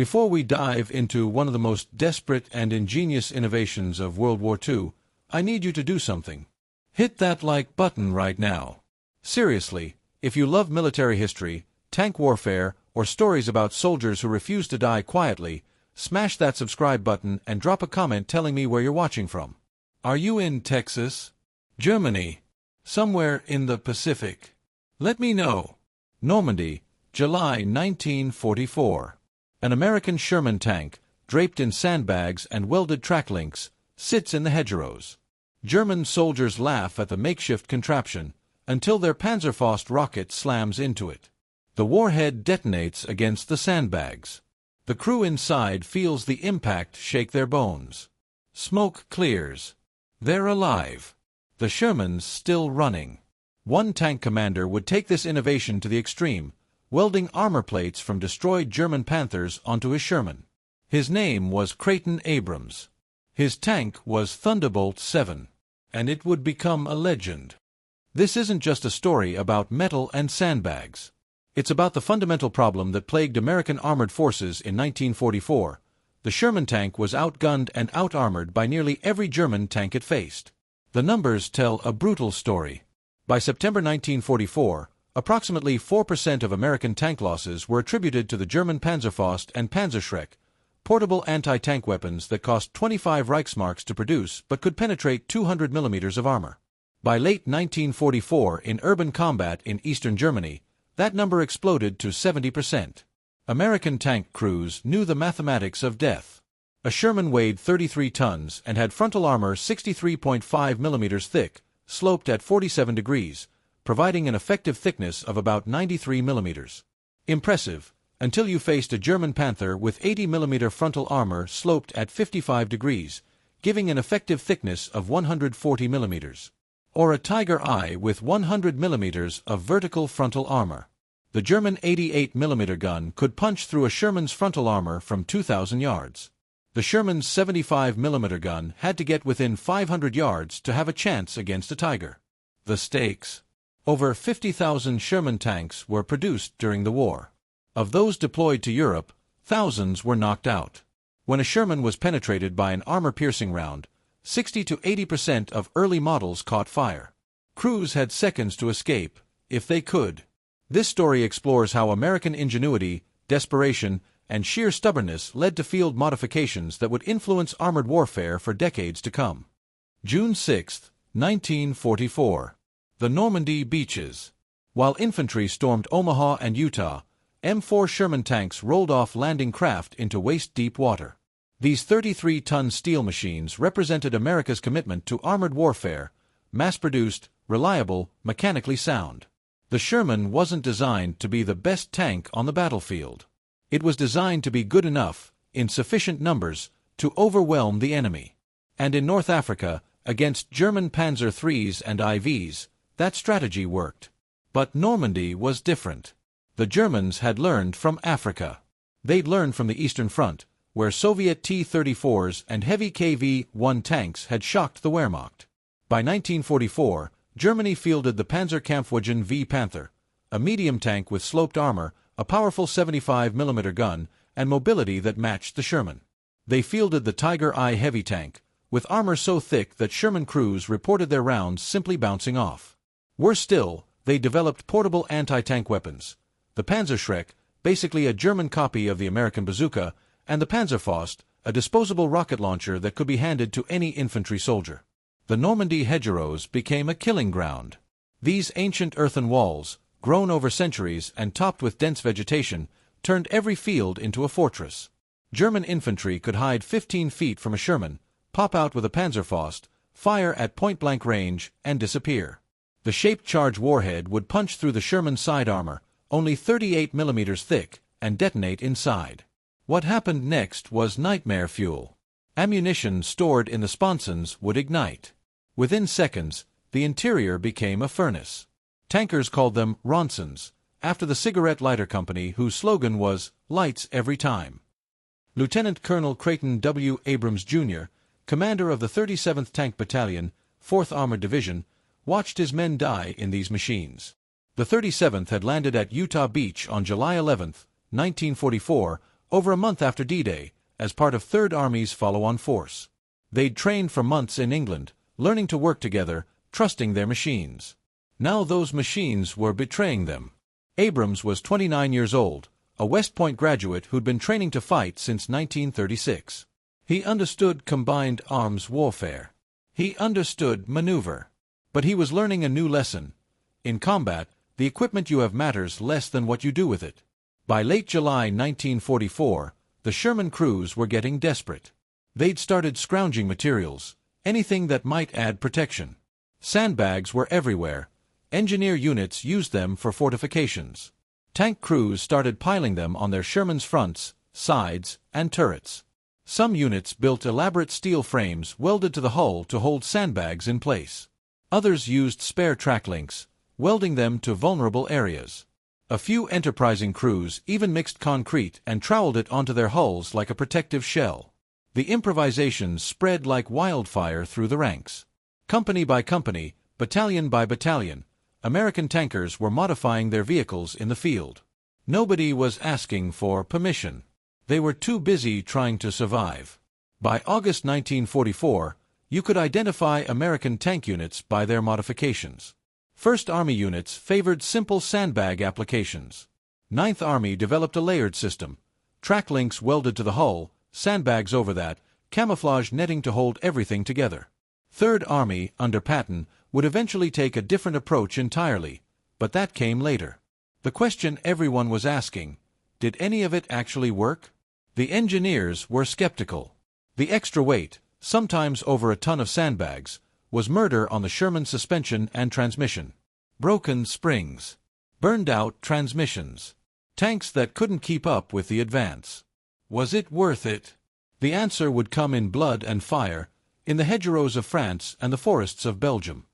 Before we dive into one of the most desperate and ingenious innovations of World War II, I need you to do something. Hit that like button right now. Seriously, if you love military history, tank warfare, or stories about soldiers who refuse to die quietly, smash that subscribe button and drop a comment telling me where you're watching from. Are you in Texas? Germany? Somewhere in the Pacific? Let me know. Normandy, July 1944. An American Sherman tank, draped in sandbags and welded track links, sits in the hedgerows. German soldiers laugh at the makeshift contraption until their Panzerfaust rocket slams into it. The warhead detonates against the sandbags. The crew inside feels the impact shake their bones. Smoke clears. They're alive. The Shermans still running. One tank commander would take this innovation to the extreme, welding armor plates from destroyed German Panthers onto his Sherman. His name was Creighton Abrams. His tank was Thunderbolt 7, and it would become a legend. This isn't just a story about metal and sandbags. It's about the fundamental problem that plagued American armored forces in 1944. The Sherman tank was outgunned and out-armored by nearly every German tank it faced. The numbers tell a brutal story. By September 1944, approximately 4% of American tank losses were attributed to the German Panzerfaust and Panzerschrecks, portable anti-tank weapons that cost 25 Reichsmarks to produce but could penetrate 200 millimeters of armor. By late 1944, in urban combat in eastern Germany, that number exploded to 70%. American tank crews knew the mathematics of death. A Sherman weighed 33 tons and had frontal armor 63.5 millimeters thick, sloped at 47 degrees, providing an effective thickness of about 93 millimeters. Impressive, until you faced a German Panther with 80 millimeter frontal armor sloped at 55 degrees, giving an effective thickness of 140 millimeters. Or a Tiger Eye with 100 millimeters of vertical frontal armor. The German 88 millimeter gun could punch through a Sherman's frontal armor from 2,000 yards. The Sherman's 75 millimeter gun had to get within 500 yards to have a chance against a Tiger. The stakes. Over 50,000 Sherman tanks were produced during the war. Of those deployed to Europe, thousands were knocked out. When a Sherman was penetrated by an armor-piercing round, 60 to 80% of early models caught fire. Crews had seconds to escape, if they could. This story explores how American ingenuity, desperation, and sheer stubbornness led to field modifications that would influence armored warfare for decades to come. June 6, 1944. The Normandy beaches. While infantry stormed Omaha and Utah, M4 Sherman tanks rolled off landing craft into waist-deep water. These 33-ton steel machines represented America's commitment to armored warfare, mass-produced, reliable, mechanically sound. The Sherman wasn't designed to be the best tank on the battlefield. It was designed to be good enough, in sufficient numbers, to overwhelm the enemy. And in North Africa, against German Panzer IIIs and IVs, that strategy worked. But Normandy was different. The Germans had learned from Africa. They'd learned from the Eastern Front, where Soviet T-34s and heavy KV-1 tanks had shocked the Wehrmacht. By 1944, Germany fielded the Panzerkampfwagen V Panther, a medium tank with sloped armor, a powerful 75 millimeter gun, and mobility that matched the Sherman. They fielded the Tiger Eye heavy tank, with armor so thick that Sherman crews reported their rounds simply bouncing off. Worse still, they developed portable anti-tank weapons. The Panzerschrecks, basically a German copy of the American bazooka, and the Panzerfaust, a disposable rocket launcher that could be handed to any infantry soldier. The Normandy hedgerows became a killing ground. These ancient earthen walls, grown over centuries and topped with dense vegetation, turned every field into a fortress. German infantry could hide 15 feet from a Sherman, pop out with a Panzerfaust, fire at point-blank range, and disappear. The shaped charge warhead would punch through the Sherman's side armor, only 38 millimeters thick, and detonate inside. What happened next was nightmare fuel. Ammunition stored in the sponsons would ignite. Within seconds, the interior became a furnace. Tankers called them Ronsons, after the cigarette lighter company whose slogan was, "Lights every time." Lieutenant Colonel Creighton W. Abrams, Jr., commander of the 37th Tank Battalion, 4th Armored Division, watched his men die in these machines. The 37th had landed at Utah Beach on July 11, 1944, over a month after D-Day, as part of Third Army's follow-on force. They'd trained for months in England, learning to work together, trusting their machines. Now those machines were betraying them. Abrams was 29 years old, a West Point graduate who'd been training to fight since 1936. He understood combined arms warfare. He understood maneuver. But he was learning a new lesson. In combat, the equipment you have matters less than what you do with it. By late July 1944, the Sherman crews were getting desperate. They'd started scrounging materials, anything that might add protection. Sandbags were everywhere. Engineer units used them for fortifications. Tank crews started piling them on their Sherman's fronts, sides, and turrets. Some units built elaborate steel frames welded to the hull to hold sandbags in place. Others used spare track links, welding them to vulnerable areas. A few enterprising crews even mixed concrete and troweled it onto their hulls like a protective shell. The improvisations spread like wildfire through the ranks. Company by company, battalion by battalion, American tankers were modifying their vehicles in the field. Nobody was asking for permission. They were too busy trying to survive. By August 1944, you could identify American tank units by their modifications. First Army units favored simple sandbag applications. Ninth Army developed a layered system. Track links welded to the hull, sandbags over that, camouflage netting to hold everything together. Third Army, under Patton, would eventually take a different approach entirely, but that came later. The question everyone was asking, did any of it actually work? The engineers were skeptical. The extra weight, sometimes over a ton of sandbags, was murder on the Sherman suspension and transmission. Broken springs. Burned-out transmissions. Tanks that couldn't keep up with the advance. Was it worth it? The answer would come in blood and fire, in the hedgerows of France and the forests of Belgium.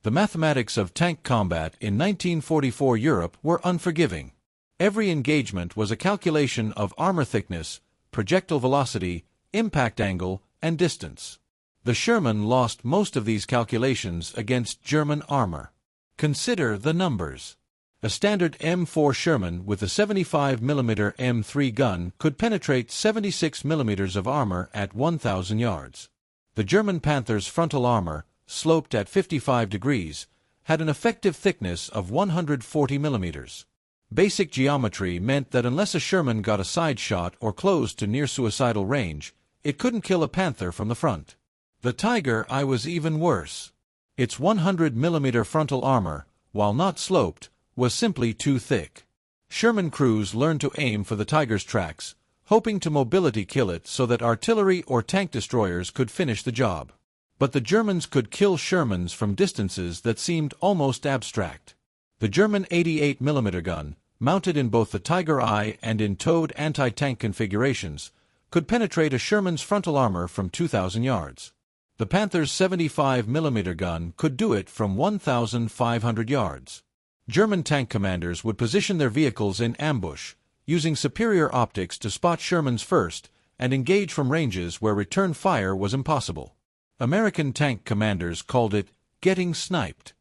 The mathematics of tank combat in 1944 Europe were unforgiving. Every engagement was a calculation of armor thickness, projectile velocity, impact angle, and distance. The Sherman lost most of these calculations against German armor. Consider the numbers. A standard M4 Sherman with a 75mm M3 gun could penetrate 76mm of armor at 1,000 yards. The German Panther's frontal armor, sloped at 55 degrees, had an effective thickness of 140mm. Basic geometry meant that unless a Sherman got a side shot or close to near-suicidal range, it couldn't kill a Panther from the front. The Tiger I was even worse. Its 100mm frontal armor, while not sloped, was simply too thick. Sherman crews learned to aim for the Tiger's tracks, hoping to mobility kill it so that artillery or tank destroyers could finish the job. But the Germans could kill Shermans from distances that seemed almost abstract. The German 88mm gun, mounted in both the Tiger I and in towed anti-tank configurations, could penetrate a Sherman's frontal armor from 2,000 yards. The Panther's 75mm gun could do it from 1,500 yards. German tank commanders would position their vehicles in ambush, using superior optics to spot Shermans first and engage from ranges where return fire was impossible. American tank commanders called it getting sniped.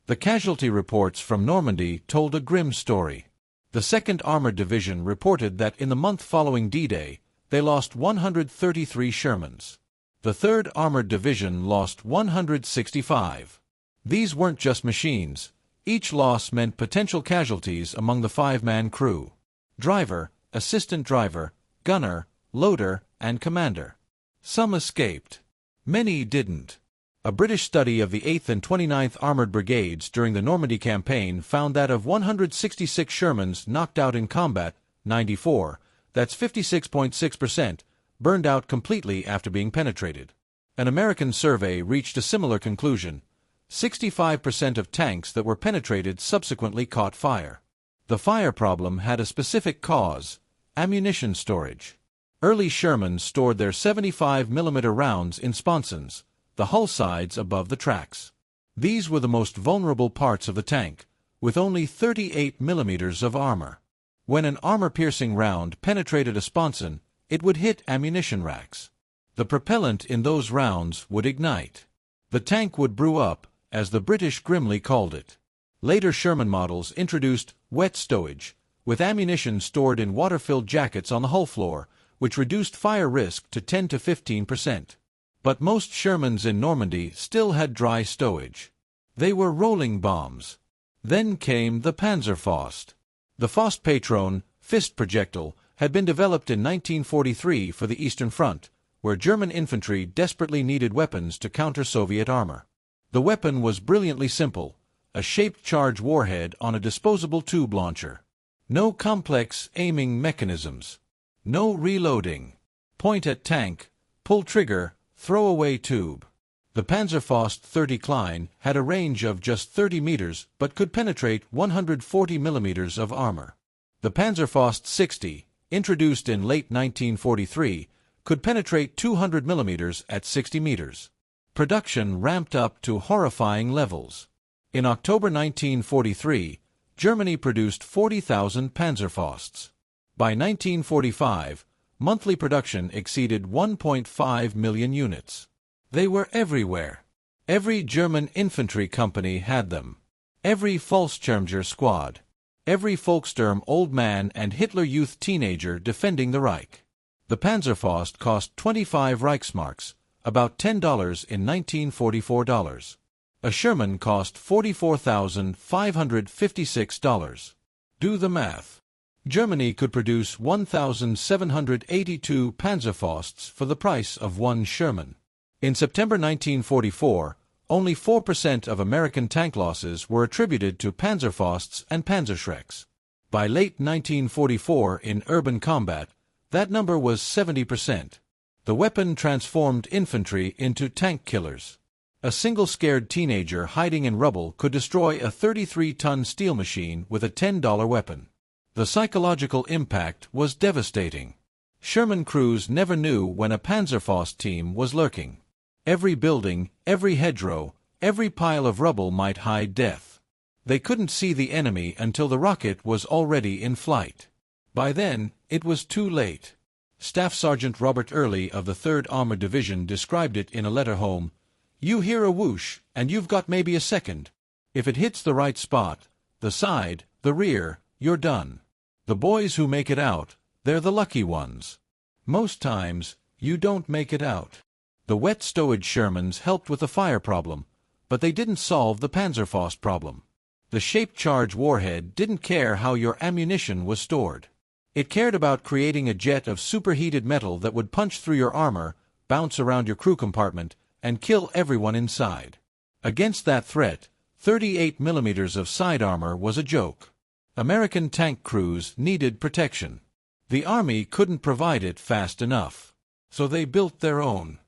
The casualty reports from Normandy told a grim story. The 2nd Armored Division reported that in the month following D-Day, they lost 133 Shermans. The 3rd Armored Division lost 165. These weren't just machines. Each loss meant potential casualties among the 5-man crew. Driver, assistant driver, gunner, loader, and commander. Some escaped. Many didn't. A British study of the 8th and 29th Armored Brigades during the Normandy campaign found that of 166 Shermans knocked out in combat, 94, that's 56.6%, burned out completely after being penetrated. An American survey reached a similar conclusion. 65% of tanks that were penetrated subsequently caught fire. The fire problem had a specific cause: ammunition storage. Early Shermans stored their 75mm rounds in sponsons, the hull sides above the tracks. These were the most vulnerable parts of the tank, with only 38mm of armor. When an armor-piercing round penetrated a sponson, it would hit ammunition racks. The propellant in those rounds would ignite. The tank would brew up, as the British grimly called it. Later Sherman models introduced wet stowage, with ammunition stored in water-filled jackets on the hull floor, which reduced fire risk to 10 to 15%. But most Shermans in Normandy still had dry stowage. They were rolling bombs. Then came the Panzerfaust. The Faust Patron, fist projectile, had been developed in 1943 for the Eastern Front, where German infantry desperately needed weapons to counter Soviet armor. The weapon was brilliantly simple, a shaped charge warhead on a disposable tube launcher. No complex aiming mechanisms. No reloading. Point at tank, pull trigger, throw away tube. The Panzerfaust 30 Klein had a range of just 30 meters but could penetrate 140 millimeters of armor. The Panzerfaust 60, introduced in late 1943, could penetrate 200 millimeters at 60 meters. Production ramped up to horrifying levels. In October 1943, Germany produced 40,000 Panzerfausts. By 1945, monthly production exceeded 1.5 million units. They were everywhere. Every German infantry company had them. Every Fallschirmjäger squad. Every Volkssturm old man and Hitler Youth teenager defending the Reich. The Panzerfaust cost 25 Reichsmarks, about $10 in 1944 dollars. A Sherman cost $44,556. Do the math. Germany could produce 1,782 Panzerfausts for the price of one Sherman. In September 1944, only 4% of American tank losses were attributed to Panzerfausts and Panzerschrecks. By late 1944 in urban combat, that number was 70%. The weapon transformed infantry into tank killers. A single scared teenager hiding in rubble could destroy a 33-ton steel machine with a $10 weapon. The psychological impact was devastating. Sherman crews never knew when a Panzerfaust team was lurking. Every building, every hedgerow, every pile of rubble might hide death. They couldn't see the enemy until the rocket was already in flight. By then, it was too late. Staff Sergeant Robert Early of the 3rd Armored Division described it in a letter home. "You hear a whoosh, and you've got maybe a second. If it hits the right spot, the side, the rear, you're done. The boys who make it out, they're the lucky ones. Most times, you don't make it out." The wet stowage Shermans helped with the fire problem, but they didn't solve the Panzerfaust problem. The shaped charge warhead didn't care how your ammunition was stored. It cared about creating a jet of superheated metal that would punch through your armor, bounce around your crew compartment, and kill everyone inside. Against that threat, 38 millimeters of side armor was a joke. American tank crews needed protection. The Army couldn't provide it fast enough, so they built their own.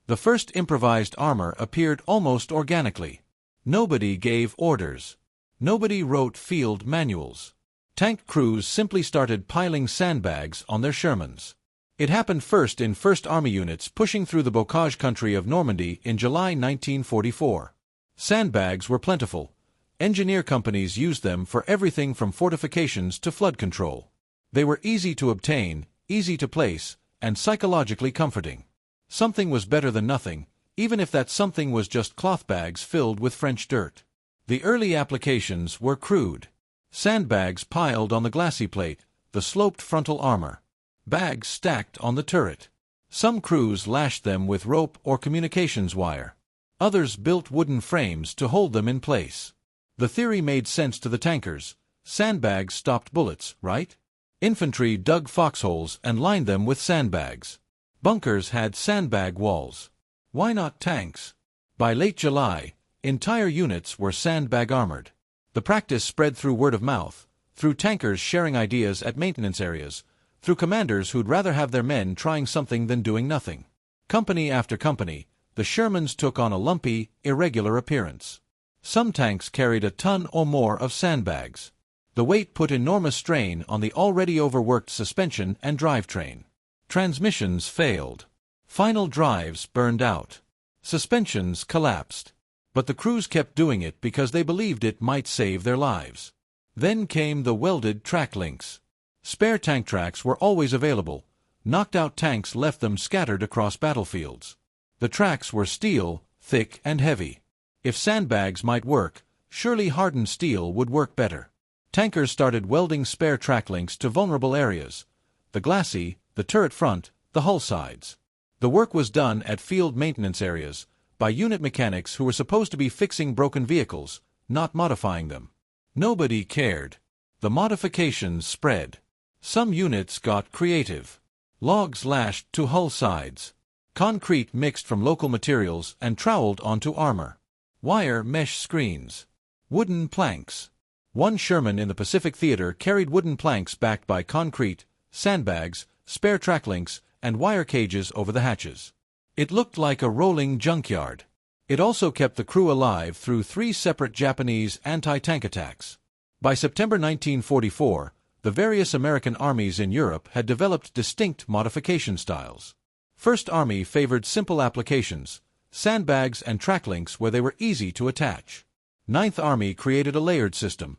The first improvised armor appeared almost organically. Nobody gave orders. Nobody wrote field manuals. Tank crews simply started piling sandbags on their Shermans. It happened first in 1st Army units pushing through the bocage country of Normandy in July 1944. Sandbags were plentiful. Engineer companies used them for everything from fortifications to flood control. They were easy to obtain, easy to place, and psychologically comforting. Something was better than nothing, even if that something was just cloth bags filled with French dirt. The early applications were crude. Sandbags piled on the glacis plate, the sloped frontal armor. Bags stacked on the turret. Some crews lashed them with rope or communications wire. Others built wooden frames to hold them in place. The theory made sense to the tankers. Sandbags stopped bullets, right? Infantry dug foxholes and lined them with sandbags. Bunkers had sandbag walls. Why not tanks? By late July, entire units were sandbag armored. The practice spread through word of mouth, through tankers sharing ideas at maintenance areas, through commanders who'd rather have their men trying something than doing nothing. Company after company, the Shermans took on a lumpy, irregular appearance. Some tanks carried a ton or more of sandbags. The weight put enormous strain on the already overworked suspension and drivetrain. Transmissions failed. Final drives burned out. Suspensions collapsed. But the crews kept doing it because they believed it might save their lives. Then came the welded track links. Spare tank tracks were always available. Knocked-out tanks left them scattered across battlefields. The tracks were steel, thick and heavy. If sandbags might work, surely hardened steel would work better. Tankers started welding spare track links to vulnerable areas: the glacis, the turret front, the hull sides. The work was done at field maintenance areas, by unit mechanics who were supposed to be fixing broken vehicles, not modifying them. Nobody cared. The modifications spread. Some units got creative. Logs lashed to hull sides. Concrete mixed from local materials and troweled onto armor. Wire mesh screens. Wooden planks. One Sherman in the Pacific Theater carried wooden planks backed by concrete, sandbags, spare track links, and wire cages over the hatches. It looked like a rolling junkyard. It also kept the crew alive through 3 separate Japanese anti-tank attacks. By September 1944, the various American armies in Europe had developed distinct modification styles. First Army favored simple applications, sandbags and track links where they were easy to attach. Ninth Army created a layered system: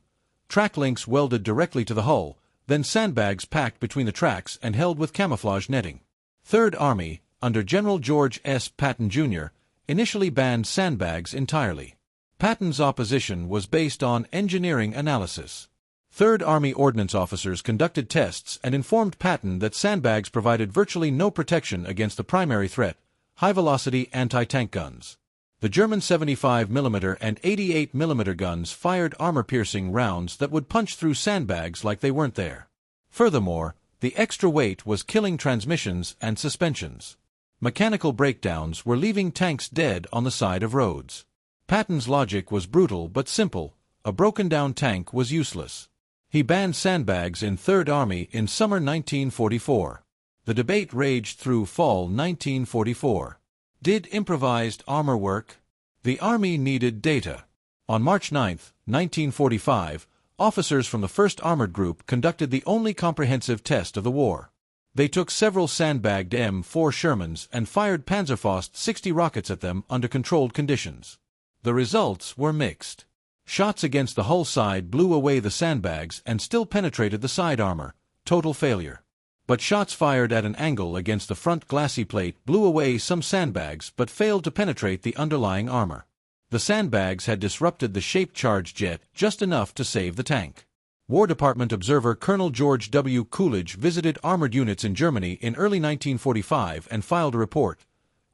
track links welded directly to the hull, then sandbags packed between the tracks and held with camouflage netting. Third Army, under General George S. Patton, Jr., initially banned sandbags entirely. Patton's opposition was based on engineering analysis. Third Army ordnance officers conducted tests and informed Patton that sandbags provided virtually no protection against the primary threat: high-velocity anti-tank guns. The German 75mm and 88mm guns fired armor-piercing rounds that would punch through sandbags like they weren't there. Furthermore, the extra weight was killing transmissions and suspensions. Mechanical breakdowns were leaving tanks dead on the side of roads. Patton's logic was brutal but simple: a broken-down tank was useless. He banned sandbags in Third Army in summer 1944. The debate raged through fall 1944. Did improvised armor work? The Army needed data. On March 9, 1945, officers from the 1st Armored Group conducted the only comprehensive test of the war. They took several sandbagged M4 Shermans and fired Panzerfausts 60 rockets at them under controlled conditions. The results were mixed. Shots against the hull side blew away the sandbags and still penetrated the side armor: total failure. But shots fired at an angle against the front glacis plate blew away some sandbags but failed to penetrate the underlying armor. The sandbags had disrupted the shaped charge jet just enough to save the tank. War Department observer Colonel George W. Coolidge visited armored units in Germany in early 1945 and filed a report.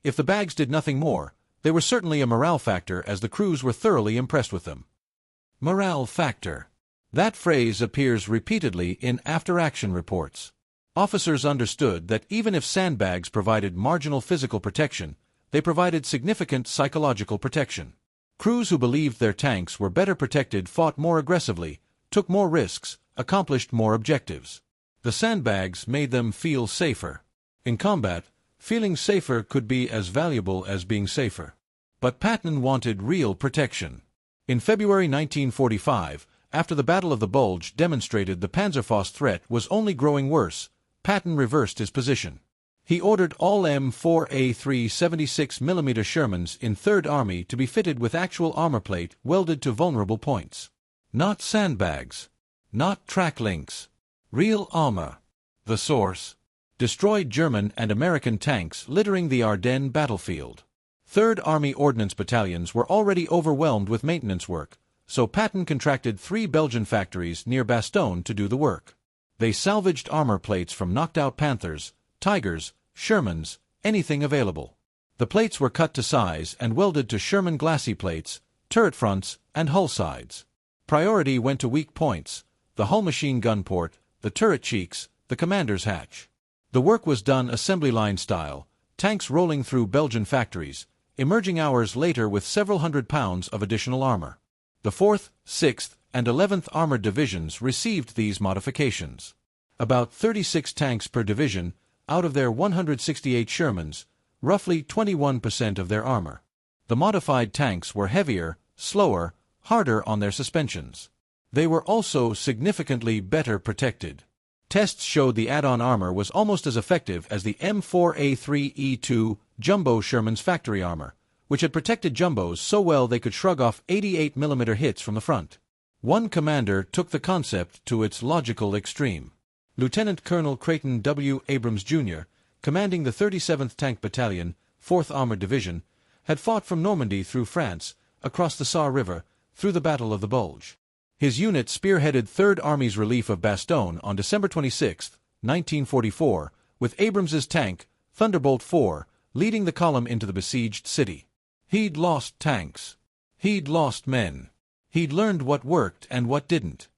If the bags did nothing more, they were certainly a morale factor, as the crews were thoroughly impressed with them. Morale factor. That phrase appears repeatedly in after-action reports. Officers understood that even if sandbags provided marginal physical protection, they provided significant psychological protection. Crews who believed their tanks were better protected fought more aggressively, took more risks, accomplished more objectives. The sandbags made them feel safer. In combat, feeling safer could be as valuable as being safer. But Patton wanted real protection. In February 1945, after the Battle of the Bulge demonstrated the Panzerfaust threat was only growing worse, Patton reversed his position. He ordered all M4A3 76mm Shermans in Third Army to be fitted with actual armor plate welded to vulnerable points. Not sandbags. Not track links. Real armor. The source: destroyed German and American tanks littering the Ardennes battlefield. Third Army Ordnance battalions were already overwhelmed with maintenance work, so Patton contracted 3 Belgian factories near Bastogne to do the work. They salvaged armor plates from knocked-out Panthers, Tigers, Shermans, anything available. The plates were cut to size and welded to Sherman glacis plates, turret fronts, and hull sides. Priority went to weak points: the hull machine gun port, the turret cheeks, the commander's hatch. The work was done assembly line style, tanks rolling through Belgian factories, emerging hours later with several hundred pounds of additional armor. The 4th, 6th, and 11th Armored Divisions received these modifications. About 36 tanks per division, out of their 168 Shermans, roughly 21% of their armor. The modified tanks were heavier, slower, harder on their suspensions. They were also significantly better protected. Tests showed the add-on armor was almost as effective as the M4A3E2 Jumbo Sherman's factory armor, which had protected jumbos so well they could shrug off 88mm hits from the front. One commander took the concept to its logical extreme. Lieutenant Colonel Creighton W. Abrams, Jr., commanding the 37th Tank Battalion, 4th Armored Division, had fought from Normandy through France, across the Saar River, through the Battle of the Bulge. His unit spearheaded 3rd Army's relief of Bastogne on December 26, 1944, with Abrams's tank, Thunderbolt 4, leading the column into the besieged city. He'd lost tanks. He'd lost men. He'd learned what worked and what didn't.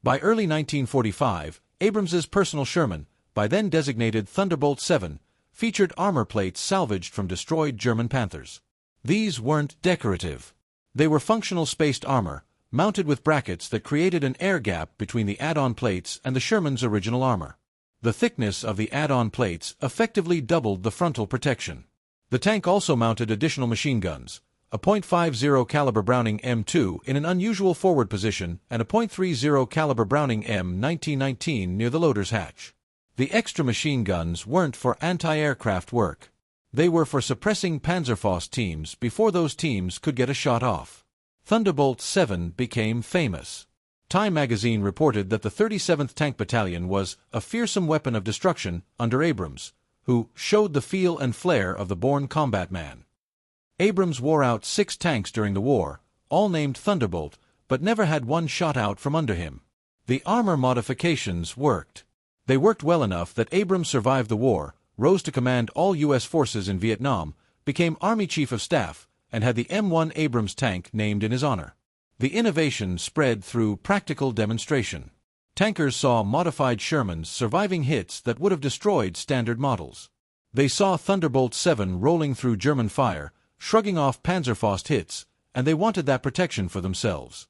By early 1945, Abrams's personal Sherman, by then designated Thunderbolt 7, featured armor plates salvaged from destroyed German Panthers. These weren't decorative. They were functional spaced armor, mounted with brackets that created an air gap between the add-on plates and the Sherman's original armor. The thickness of the add-on plates effectively doubled the frontal protection. The tank also mounted additional machine guns, a .50 caliber Browning M2 in an unusual forward position and a .30 caliber Browning M1919 near the loader's hatch. The extra machine guns weren't for anti-aircraft work. They were for suppressing Panzerfausts teams before those teams could get a shot off. Thunderbolt 7 became famous. Time magazine reported that the 37th Tank Battalion was a fearsome weapon of destruction under Abrams, who showed the feel and flair of the born combat man. Abrams wore out 6 tanks during the war, all named Thunderbolt, but never had one shot out from under him. The armor modifications worked. They worked well enough that Abrams survived the war, rose to command all U.S. forces in Vietnam, became Army Chief of Staff, and had the M1 Abrams tank named in his honor. The innovation spread through practical demonstration. Tankers saw modified Shermans surviving hits that would have destroyed standard models. They saw Thunderbolt 7 rolling through German fire, shrugging off Panzerfaust hits, and they wanted that protection for themselves.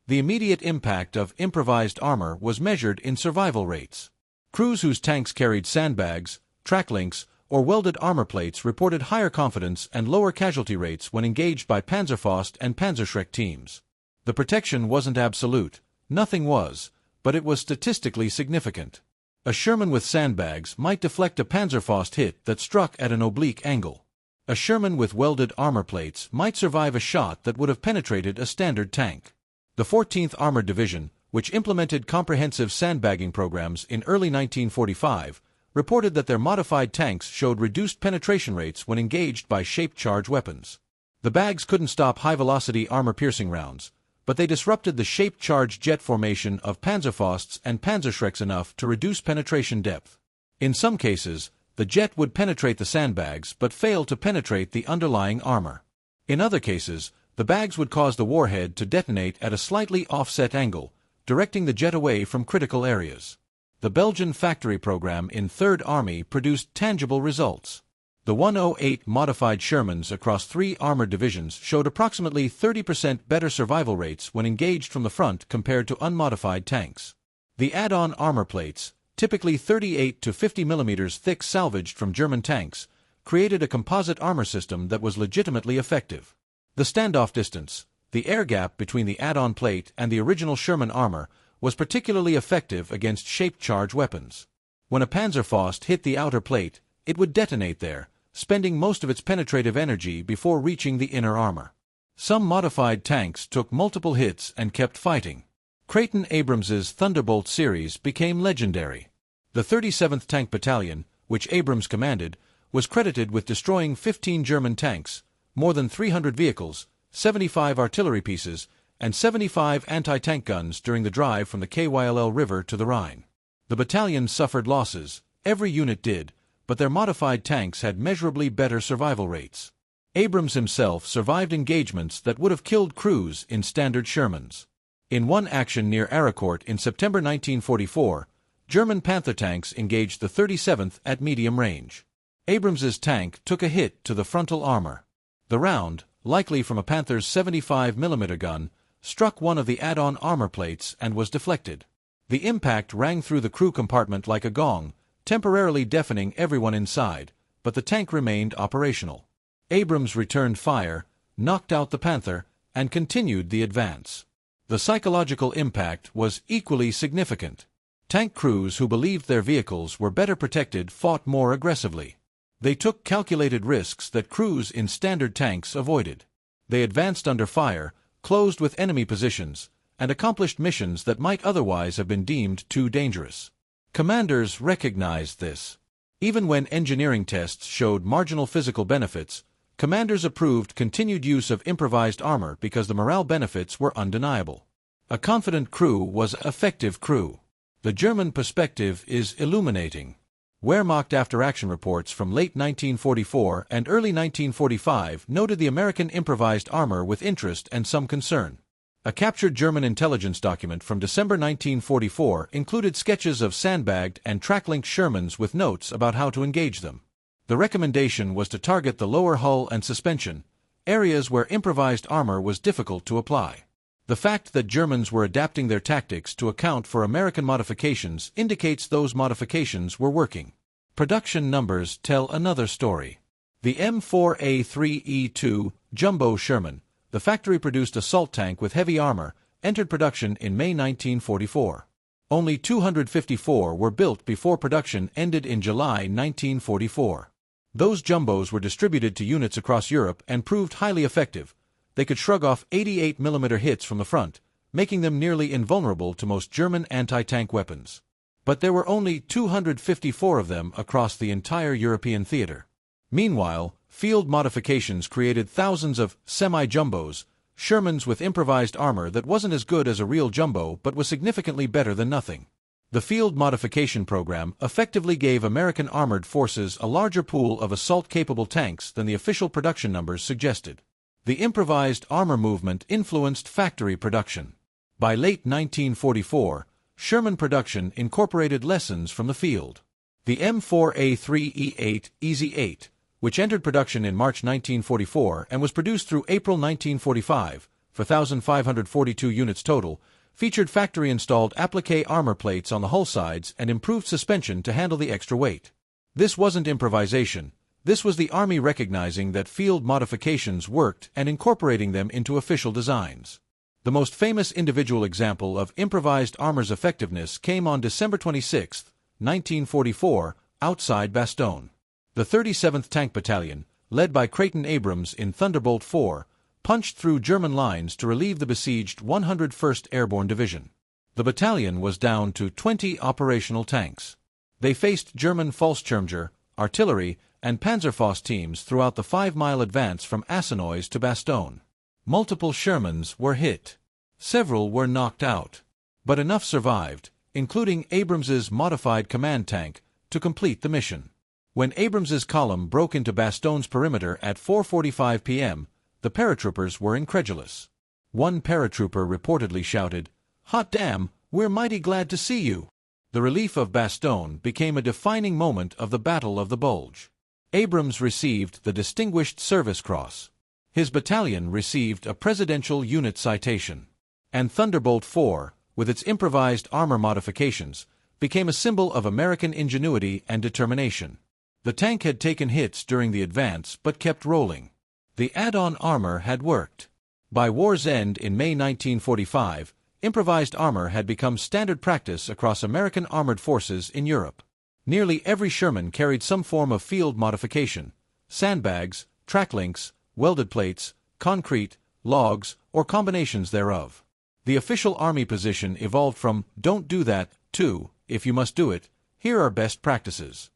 The immediate impact of improvised armor was measured in survival rates. Crews whose tanks carried sandbags, track links, or welded armor plates reported higher confidence and lower casualty rates when engaged by Panzerfaust and Panzerschrecks teams. The protection wasn't absolute, nothing was, but it was statistically significant. A Sherman with sandbags might deflect a Panzerfaust hit that struck at an oblique angle. A Sherman with welded armor plates might survive a shot that would have penetrated a standard tank. The 14th Armored Division, which implemented comprehensive sandbagging programs in early 1945, reported that their modified tanks showed reduced penetration rates when engaged by shape-charge weapons. The bags couldn't stop high-velocity armor-piercing rounds, but they disrupted the shape-charge jet formation of Panzerfausts and Panzerschrecks enough to reduce penetration depth. In some cases, the jet would penetrate the sandbags but fail to penetrate the underlying armor. In other cases, the bags would cause the warhead to detonate at a slightly offset angle, directing the jet away from critical areas. The Belgian factory program in 3rd Army produced tangible results. The 108 modified Shermans across 3 armored divisions showed approximately 30% better survival rates when engaged from the front compared to unmodified tanks. The add-on armor plates, typically 38 to 50 mm thick salvaged from German tanks, created a composite armor system that was legitimately effective. The standoff distance, the air gap between the add-on plate and the original Sherman armor, was particularly effective against shape-charge weapons. When a Panzerfaust hit the outer plate, it would detonate there, spending most of its penetrative energy before reaching the inner armor. Some modified tanks took multiple hits and kept fighting. Creighton Abrams's Thunderbolt series became legendary. The 37th Tank Battalion, which Abrams commanded, was credited with destroying 15 German tanks, more than 300 vehicles, 75 artillery pieces, and 75 anti-tank guns during the drive from the Kyll River to the Rhine. The battalion suffered losses, every unit did, but their modified tanks had measurably better survival rates. Abrams himself survived engagements that would have killed crews in standard Shermans. In one action near Aricourt in September 1944, German Panther tanks engaged the 37th at medium range. Abrams's tank took a hit to the frontal armor. The round, likely from a Panther's 75 mm gun, struck one of the add-on armor plates and was deflected. The impact rang through the crew compartment like a gong, temporarily deafening everyone inside, but the tank remained operational. Abrams returned fire, knocked out the Panther, and continued the advance. The psychological impact was equally significant. Tank crews who believed their vehicles were better protected fought more aggressively. They took calculated risks that crews in standard tanks avoided. They advanced under fire, closed with enemy positions, and accomplished missions that might otherwise have been deemed too dangerous. Commanders recognized this. Even when engineering tests showed marginal physical benefits, commanders approved continued use of improvised armor because the morale benefits were undeniable. A confident crew was an effective crew. The German perspective is illuminating. Wehrmacht after-action reports from late 1944 and early 1945 noted the American improvised armor with interest and some concern. A captured German intelligence document from December 1944 included sketches of sandbagged and track-linked Shermans with notes about how to engage them. The recommendation was to target the lower hull and suspension, areas where improvised armor was difficult to apply. The fact that Germans were adapting their tactics to account for American modifications indicates those modifications were working. Production numbers tell another story. The M4A3E2 Jumbo Sherman, the factory-produced assault tank with heavy armor, entered production in May 1944. Only 254 were built before production ended in July 1944. Those jumbos were distributed to units across Europe and proved highly effective. They could shrug off 88mm hits from the front, making them nearly invulnerable to most German anti-tank weapons. But there were only 254 of them across the entire European theater. Meanwhile, field modifications created thousands of semi-jumbos, Shermans with improvised armor that wasn't as good as a real jumbo but was significantly better than nothing. The field modification program effectively gave American armored forces a larger pool of assault-capable tanks than the official production numbers suggested. The improvised armor movement influenced factory production. By late 1944, Sherman production incorporated lessons from the field. The M4A3E8 Easy 8, which entered production in March 1944 and was produced through April 1945, for 1,542 units total, featured factory-installed applique armor plates on the hull sides and improved suspension to handle the extra weight. This wasn't improvisation. This was the Army recognizing that field modifications worked and incorporating them into official designs. The most famous individual example of improvised armor's effectiveness came on December 26, 1944, outside Bastogne. The 37th Tank Battalion, led by Creighton Abrams in Thunderbolt 4, punched through German lines to relieve the besieged 101st Airborne Division. The battalion was down to 20 operational tanks. They faced German Fallschirmjäger, artillery, and Panzerfausts teams throughout the 5-mile advance from Assenois to Bastogne. Multiple Shermans were hit. Several were knocked out. But enough survived, including Abrams's modified command tank, to complete the mission. When Abrams's column broke into Bastogne's perimeter at 4:45 p.m., the paratroopers were incredulous. One paratrooper reportedly shouted, "Hot damn, we're mighty glad to see you." The relief of Bastogne became a defining moment of the Battle of the Bulge. Abrams received the Distinguished Service Cross. His battalion received a Presidential Unit Citation. And Thunderbolt 4, with its improvised armor modifications, became a symbol of American ingenuity and determination. The tank had taken hits during the advance but kept rolling. The add-on armor had worked. By war's end in May 1945, improvised armor had become standard practice across American armored forces in Europe. Nearly every Sherman carried some form of field modification: sandbags, track links, welded plates, concrete, logs, or combinations thereof. The official Army position evolved from "don't do that" to "if you must do it, here are best practices."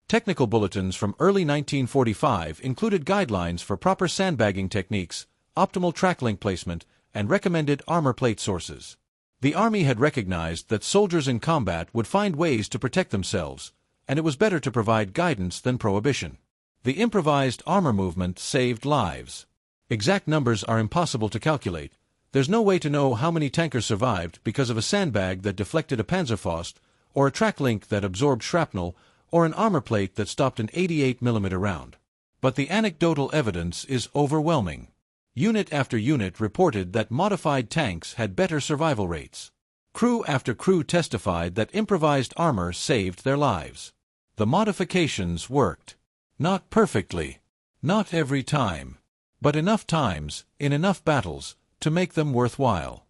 Technical bulletins from early 1945 included guidelines for proper sandbagging techniques, optimal track link placement, and recommended armor plate sources. The Army had recognized that soldiers in combat would find ways to protect themselves, and it was better to provide guidance than prohibition. The improvised armor movement saved lives. Exact numbers are impossible to calculate. There's no way to know how many tankers survived because of a sandbag that deflected a Panzerfaust, or a track link that absorbed shrapnel, or an armor plate that stopped an 88mm round. But the anecdotal evidence is overwhelming. Unit after unit reported that modified tanks had better survival rates. Crew after crew testified that improvised armor saved their lives. The modifications worked. Not perfectly. Not every time. But enough times, in enough battles, to make them worthwhile.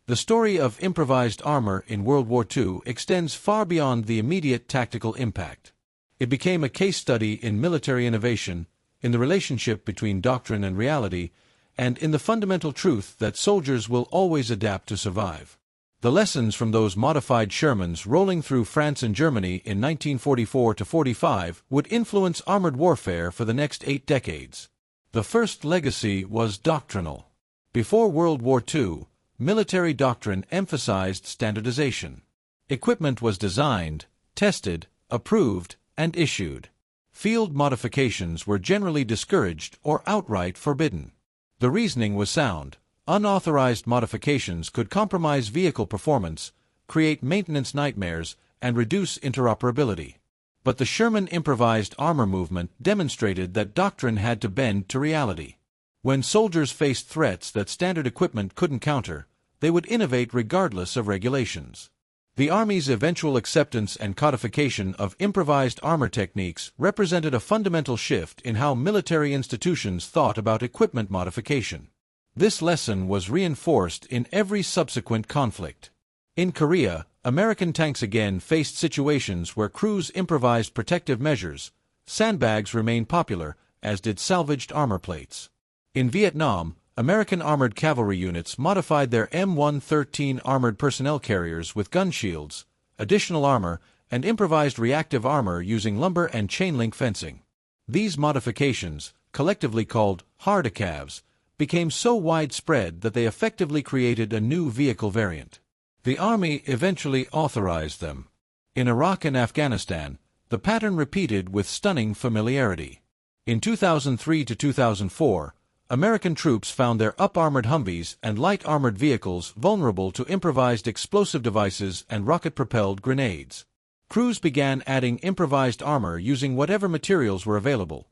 The story of improvised armor in World War II extends far beyond the immediate tactical impact. It became a case study in military innovation, in the relationship between doctrine and reality, and in the fundamental truth that soldiers will always adapt to survive. The lessons from those modified Shermans rolling through France and Germany in 1944–45 would influence armored warfare for the next 8 decades. The first legacy was doctrinal. Before World War II, military doctrine emphasized standardization. Equipment was designed, tested, approved, and issued. Field modifications were generally discouraged or outright forbidden. The reasoning was sound. Unauthorized modifications could compromise vehicle performance, create maintenance nightmares, and reduce interoperability. But the Sherman improvised armor movement demonstrated that doctrine had to bend to reality. When soldiers faced threats that standard equipment couldn't counter, they would innovate regardless of regulations. The Army's eventual acceptance and codification of improvised armor techniques represented a fundamental shift in how military institutions thought about equipment modification. This lesson was reinforced in every subsequent conflict. In Korea, American tanks again faced situations where crews improvised protective measures. Sandbags remained popular, as did salvaged armor plates. In Vietnam, American armored cavalry units modified their M1 armored personnel carriers with gun shields, additional armor, and improvised reactive armor using lumber and chain-link fencing. These modifications, collectively called hardecavs, became so widespread that they effectively created a new vehicle variant. The Army eventually authorized them. In Iraq and Afghanistan, the pattern repeated with stunning familiarity. In 2003 to 2004, American troops found their up-armored Humvees and light-armored vehicles vulnerable to improvised explosive devices and rocket-propelled grenades. Crews began adding improvised armor using whatever materials were available: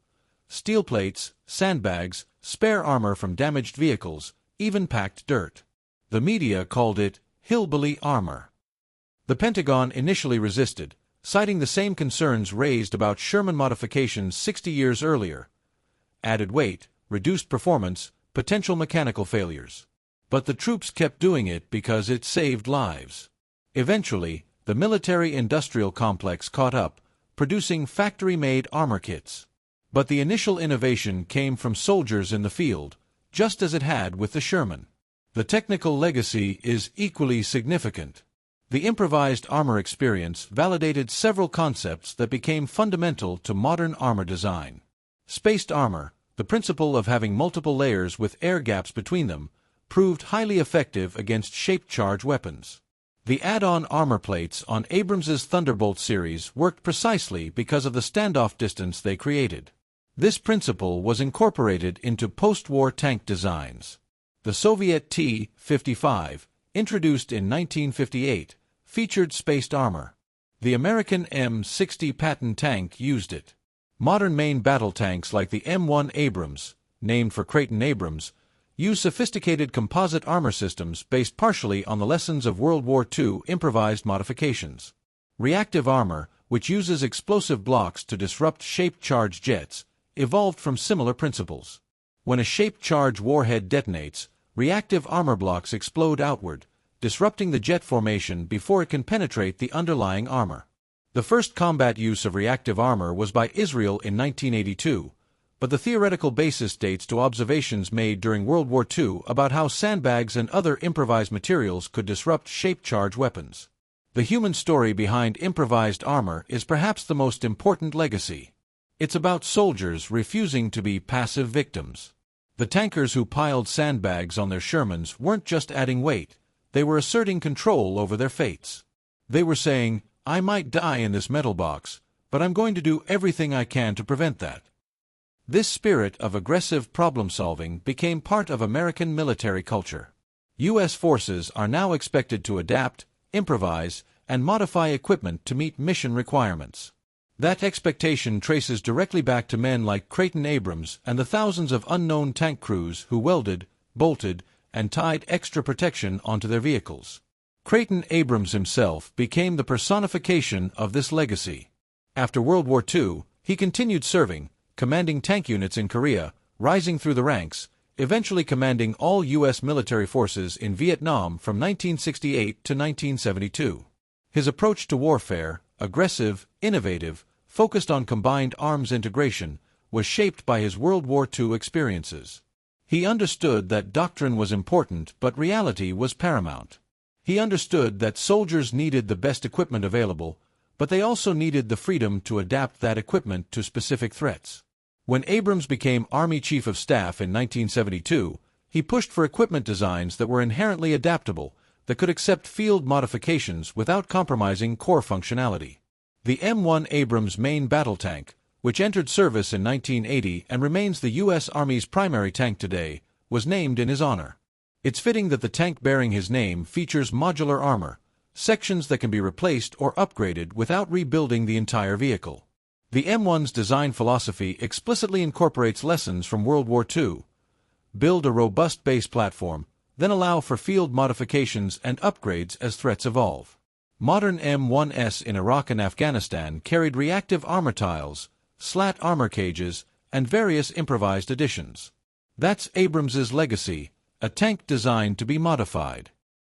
steel plates, sandbags, spare armor from damaged vehicles, even packed dirt. The media called it hillbilly armor. The Pentagon initially resisted, citing the same concerns raised about Sherman modifications 60 years earlier: added weight, reduced performance, potential mechanical failures. But the troops kept doing it because it saved lives. Eventually, the military-industrial complex caught up, producing factory-made armor kits. But the initial innovation came from soldiers in the field, just as it had with the Sherman. The technical legacy is equally significant. The improvised armor experience validated several concepts that became fundamental to modern armor design. Spaced armor, the principle of having multiple layers with air gaps between them, proved highly effective against shaped-charge weapons. The add-on armor plates on Abrams's Thunderbolt series worked precisely because of the standoff distance they created. This principle was incorporated into post-war tank designs. The Soviet T-55, introduced in 1958, featured spaced armor. The American M60 Patton tank used it. Modern main battle tanks like the M1 Abrams, named for Creighton Abrams, use sophisticated composite armor systems based partially on the lessons of World War II improvised modifications. Reactive armor, which uses explosive blocks to disrupt shaped-charge jets, evolved from similar principles. When a shaped-charge warhead detonates, reactive armor blocks explode outward, disrupting the jet formation before it can penetrate the underlying armor. The first combat use of reactive armor was by Israel in 1982, but the theoretical basis dates to observations made during World War II about how sandbags and other improvised materials could disrupt shaped-charge weapons. The human story behind improvised armor is perhaps the most important legacy. It's about soldiers refusing to be passive victims. The tankers who piled sandbags on their Shermans weren't just adding weight, they were asserting control over their fates. They were saying, "I might die in this metal box, but I'm going to do everything I can to prevent that." This spirit of aggressive problem-solving became part of American military culture. U.S. forces are now expected to adapt, improvise, and modify equipment to meet mission requirements. That expectation traces directly back to men like Creighton Abrams and the thousands of unknown tank crews who welded, bolted, and tied extra protection onto their vehicles. Creighton Abrams himself became the personification of this legacy. After World War II, he continued serving, commanding tank units in Korea, rising through the ranks, eventually commanding all U.S. military forces in Vietnam from 1968 to 1972. His approach to warfare, aggressive, innovative, focused on combined arms integration, was shaped by his World War II experiences. He understood that doctrine was important, but reality was paramount. He understood that soldiers needed the best equipment available, but they also needed the freedom to adapt that equipment to specific threats. When Abrams became Army Chief of Staff in 1972, He pushed for equipment designs that were inherently adaptable, that could accept field modifications without compromising core functionality. The M1 Abrams main battle tank, which entered service in 1980 and remains the U.S. Army's primary tank today, was named in his honor. It's fitting that the tank bearing his name features modular armor, sections that can be replaced or upgraded without rebuilding the entire vehicle. The M1's design philosophy explicitly incorporates lessons from World War II. Build a robust base platform, then allow for field modifications and upgrades as threats evolve. Modern M1s in Iraq and Afghanistan carried reactive armor tiles, slat armor cages, and various improvised additions. That's Abrams's legacy, a tank designed to be modified.